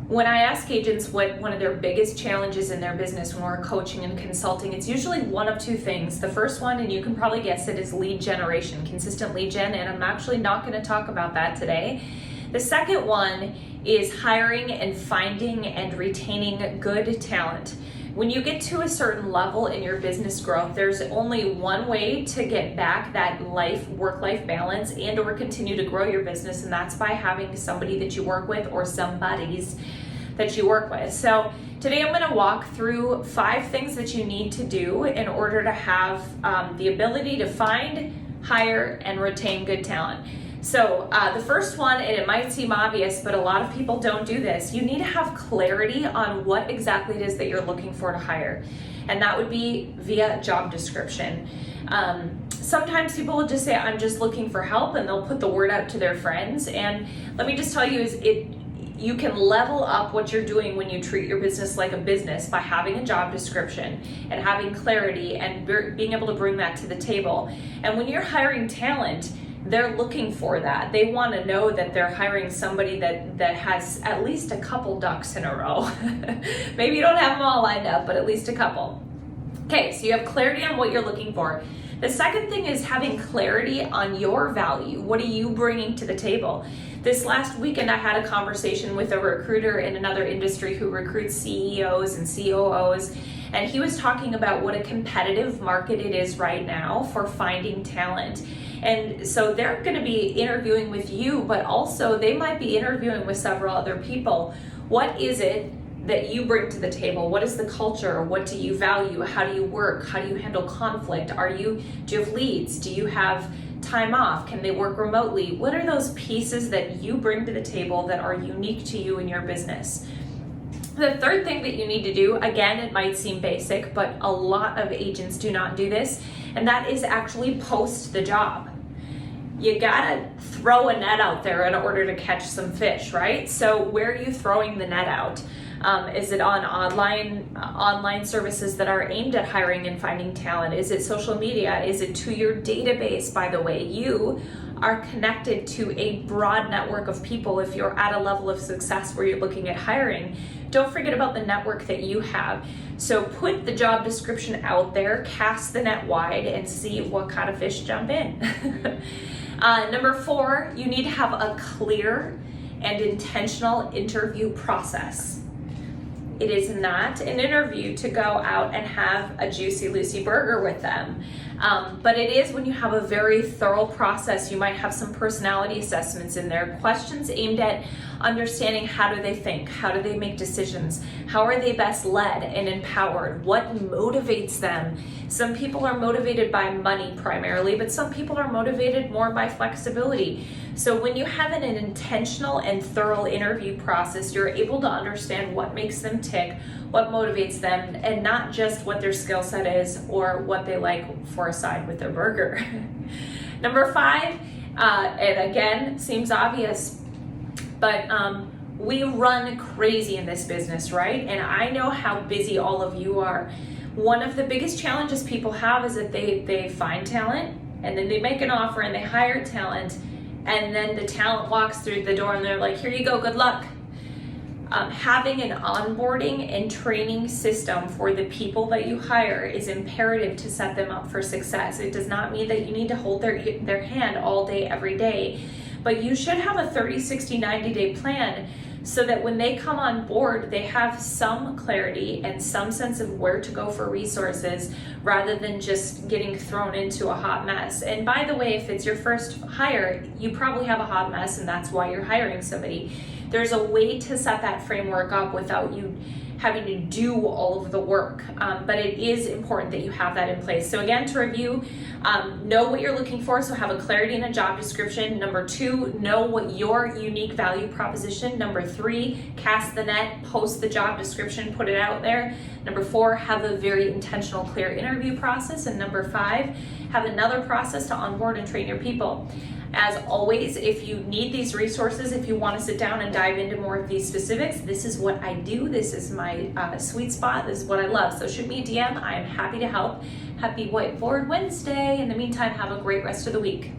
When I ask agents what one of their biggest challenges in their business when we're coaching and consulting, it's usually one of two things. The first one, and you can probably guess it, is lead generation, consistent lead gen, and I'm actually not going to talk about that today. The second one is hiring and finding and retaining good talent. When you get to a certain level in your business growth, there's only one way to get back that work-life balance and or continue to grow your business, and that's by having somebody that you work with or somebodies that you work with. So today I'm going to walk through 5 things that you need to do in order to have the ability to find, hire, and retain good talent. So the first one, and it might seem obvious, but a lot of people don't do this. You need to have clarity on what exactly it is that you're looking for to hire. And that would be via job description. Sometimes people will just say, I'm just looking for help, and they'll put the word out to their friends. And let me just tell you, you can level up what you're doing when you treat your business like a business by having a job description and having clarity and being able to bring that to the table. And when you're hiring talent, they're looking for that. They want to know that they're hiring somebody that has at least a couple ducks in a row. Maybe you don't have them all lined up, but at least a couple. Okay, so you have clarity on what you're looking for. The second thing is having clarity on your value. What are you bringing to the table? This last weekend, I had a conversation with a recruiter in another industry who recruits CEOs and COOs, and he was talking about what a competitive market it is right now for finding talent. And so they're going to be interviewing with you, but also they might be interviewing with several other people. What is it that you bring to the table? What is the culture? What do you value? How do you work? How do you handle conflict? Do you have leads? Do you have time off? Can they work remotely? What are those pieces that you bring to the table that are unique to you in your business? The third thing that you need to do, again, it might seem basic, but a lot of agents do not do this, and that is actually post the job. You gotta throw a net out there in order to catch some fish, right? So where are you throwing the net out? Is it on online services that are aimed at hiring and finding talent? Is it social media? Is it to your database? By the way, you are connected to a broad network of people. If you're at a level of success where you're looking at hiring, don't forget about the network that you have. So put the job description out there, cast the net wide, and see what kind of fish jump in. Number 4, you need to have a clear and intentional interview process. It is not an interview to go out and have a juicy Lucy burger with them. But it is when you have a very thorough process. You might have some personality assessments in there, questions aimed at understanding how do they think, how do they make decisions, how are they best led and empowered, what motivates them. Some people are motivated by money primarily, but some people are motivated more by flexibility. So when you have an intentional and thorough interview process, you're able to understand what makes them tick, what motivates them, and not just what their skill set is or what they like for a side with their burger. Number 5, and again, seems obvious, but we run crazy in this business, right? And I know how busy all of you are. One of the biggest challenges people have is that they find talent, and then they make an offer and they hire talent, and then the talent walks through the door and they're like, here you go, good luck. Having an onboarding and training system for the people that you hire is imperative to set them up for success. It does not mean that you need to hold their hand all day, every day, but you should have a 30, 60, 90-day plan so that when they come on board, they have some clarity and some sense of where to go for resources rather than just getting thrown into a hot mess. And by the way, if it's your first hire, you probably have a hot mess and that's why you're hiring somebody. There's a way to set that framework up without you having to do all of the work, but it is important that you have that in place. So again, to review, know what you're looking for, so have a clarity in a job description. Number 2, know what your unique value proposition. Number 3, cast the net, post the job description, put it out there. Number 4, have a very intentional, clear interview process. And number 5, have another process to onboard and train your people. As always, if you need these resources, if you want to sit down and dive into more of these specifics, this is what I do. This is my sweet spot. This is what I love. So shoot me a DM. I am happy to help. Happy Whiteboard Wednesday. In the meantime, have a great rest of the week.